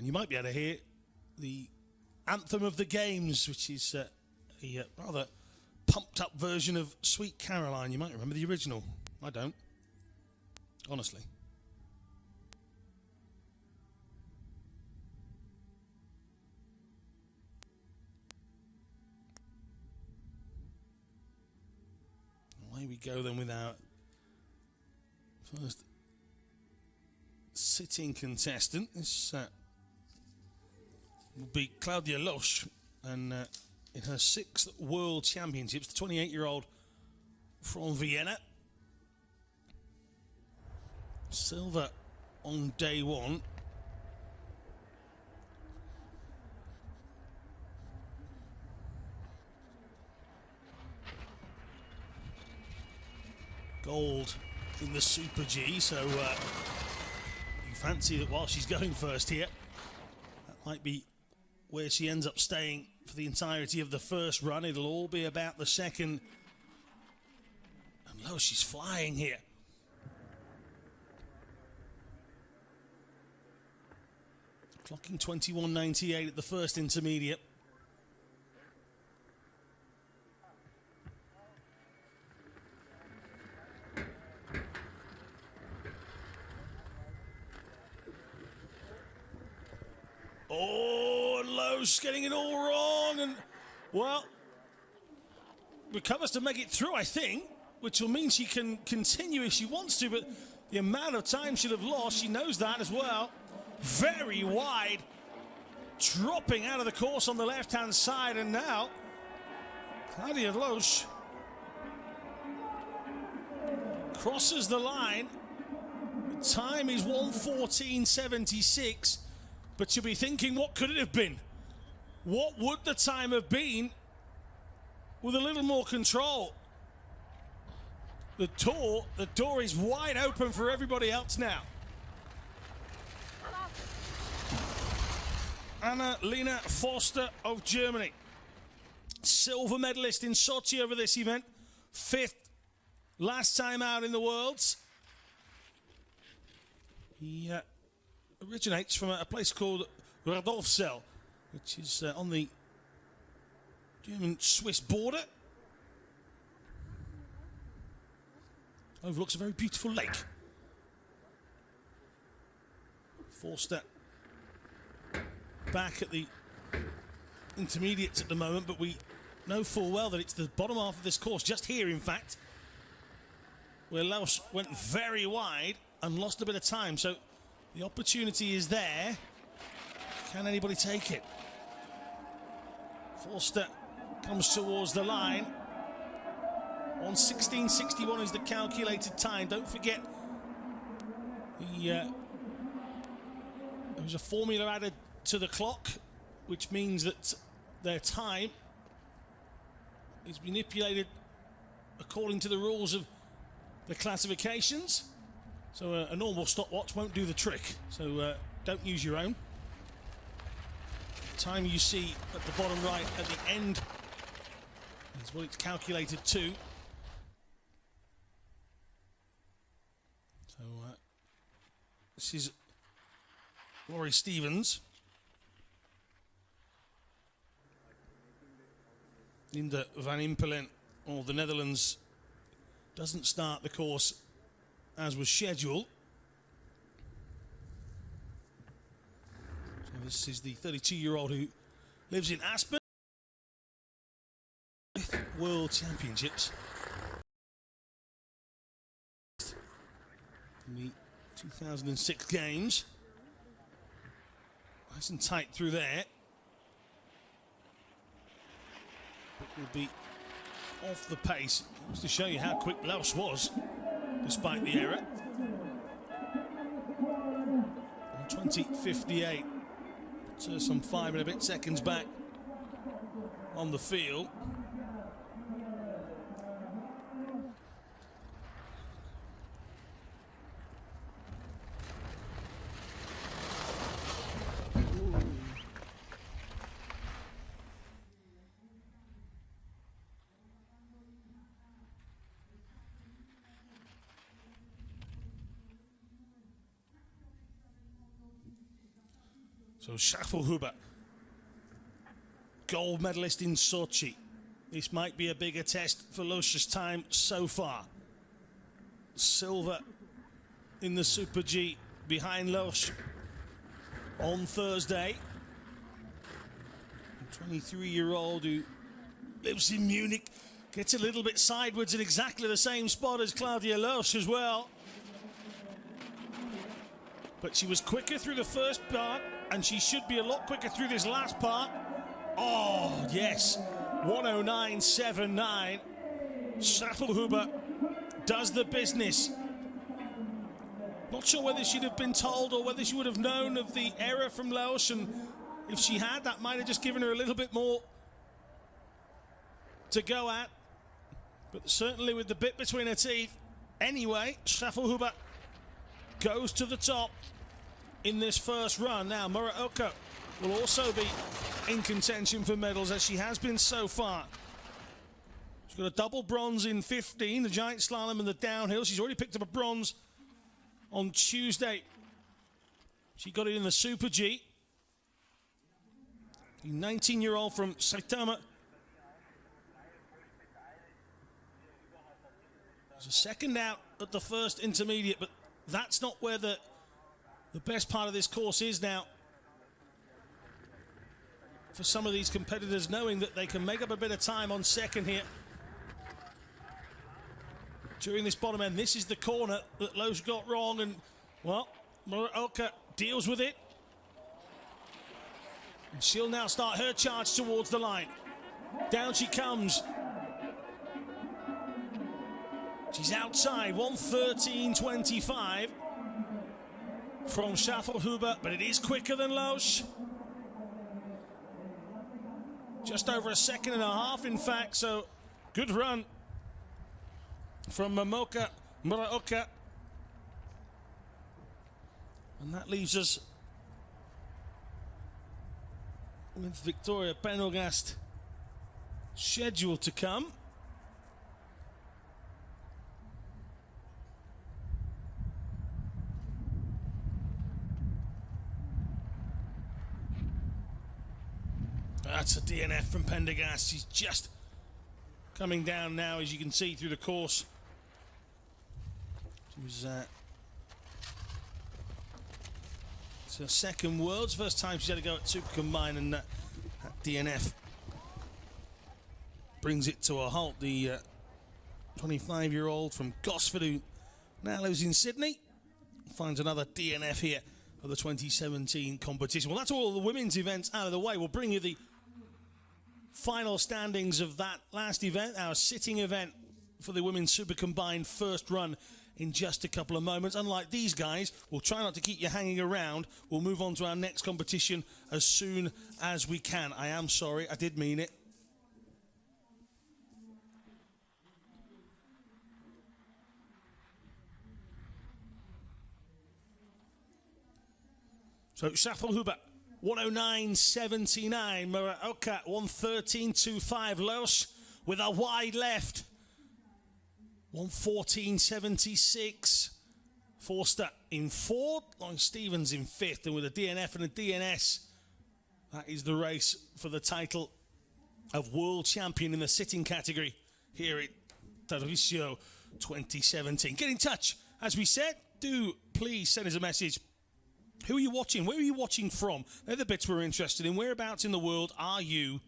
And you might be able to hear the anthem of the games, which is a rather pumped up version of Sweet Caroline. You might remember the original. I don't, honestly. Away we go then with our first sitting contestant. This will be Claudia Lo, and in her 6th World Championships, the 28-year-old from Vienna. Silver on day 1. Gold in the Super G, so you fancy that while she's going first here, that might be where she ends up staying for the entirety of the first run. It'll all be about the second. And Lo, she's flying here. Clocking 21.98 at the first intermediate. Oh, and Lo's getting it all wrong, and well, recovers to make it through, I think, which will mean she can continue if she wants to, but the amount of time she'll have lost, she knows that as well. Very wide, dropping out of the course on the left-hand side, and now Claudia Lo crosses the line. The time is 1:14.76, but you'll be thinking, what could it have been? What would the time have been with a little more control? The door is wide open for everybody else now. Annalena Forster of Germany, silver medalist in Sochi over this event, 5th last time out in the Worlds. He originates from a place called Radolfzell, which is on the German-Swiss border. Overlooks a very beautiful lake. Forster back at the intermediates at the moment, but we know full well that it's the bottom half of this course, just here in fact, where Laos went very wide and lost a bit of time, so the opportunity is there. Can anybody take it? Forster comes towards the line. 1:16.61 is the calculated time. Don't forget, there was a formula added to the clock, which means that their time is manipulated according to the rules of the classifications. So a normal stopwatch won't do the trick. So don't use your own. The time you see at the bottom right at the end is what it's calculated to. So this is Laurie Stevens. Linda van Impelen of the Netherlands doesn't start the course as was scheduled. So this is the 32-year-old who lives in Aspen. 5th World Championships in the 2006 Games. Nice and tight through there. But will be off the pace. Just to show you how quick Laos was, despite the error. 20:58. So some 5 and a bit seconds back on the field. So Shaff Huber, gold medalist in Sochi. This might be a bigger test for Lo's time so far. Silver in the Super G behind Lo's on Thursday. 23-year-old who lives in Munich, gets a little bit sideways in exactly the same spot as Claudia Lo as well. But she was quicker through the first part, and she should be a lot quicker through this last part. Oh, yes. 109.79. Shaff Huber does the business. Not sure whether she'd have been told or whether she would have known of the error from Laos, and if she had, that might have just given her a little bit more to go at. But certainly with the bit between her teeth. Anyway, Shaff Huber goes to the top in this first run. Now, Muraoka will also be in contention for medals, as she has been so far. She's got a double bronze in 15, the giant slalom and the downhill. She's already picked up a bronze on Tuesday. She got it in the Super G. The 19-year-old from Saitama. There's a second out at the first intermediate, but that's not where the best part of this course is now. For some of these competitors, knowing that they can make up a bit of time on second here. During this bottom end, this is the corner that Lo's got wrong, and, well, Muraoka deals with it. And she'll now start her charge towards the line. Down she comes. She's outside, 1:13.25 from Shaff Huber, but it is quicker than Lo's. Just over a second and a half, in fact, so good run from Muraoka. And that leaves us with Victoria Pendergast scheduled to come. That's a DNF from Pendergast. She's just coming down now, as you can see, through the course. She was it's her second Worlds. First time she's had to go at Super Combine, and that DNF brings it to a halt. The 25-year-old from Gosford, who now lives in Sydney, finds another DNF here of the 2017 competition. Well, that's all the women's events out of the way. We'll bring you the final standings of that last event, our sitting event for the Women's Super Combined first run, in just a couple of moments. Unlike these guys, we'll try not to keep you hanging around. We'll move on to our next competition as soon as we can. I am sorry, I did mean it. So Shaff Huber, 109.79. Muraoka, 113.25. Los with a wide left, 114.76. Forster in fourth, Long Stevens in fifth, and with a DNF and a DNS, that is the race for the title of world champion in the sitting category here at Tarvisio 2017. Get in touch, as we said. Do please send us a message. Who are you watching? Where are you watching from? They're the bits we're interested in. Whereabouts in the world are you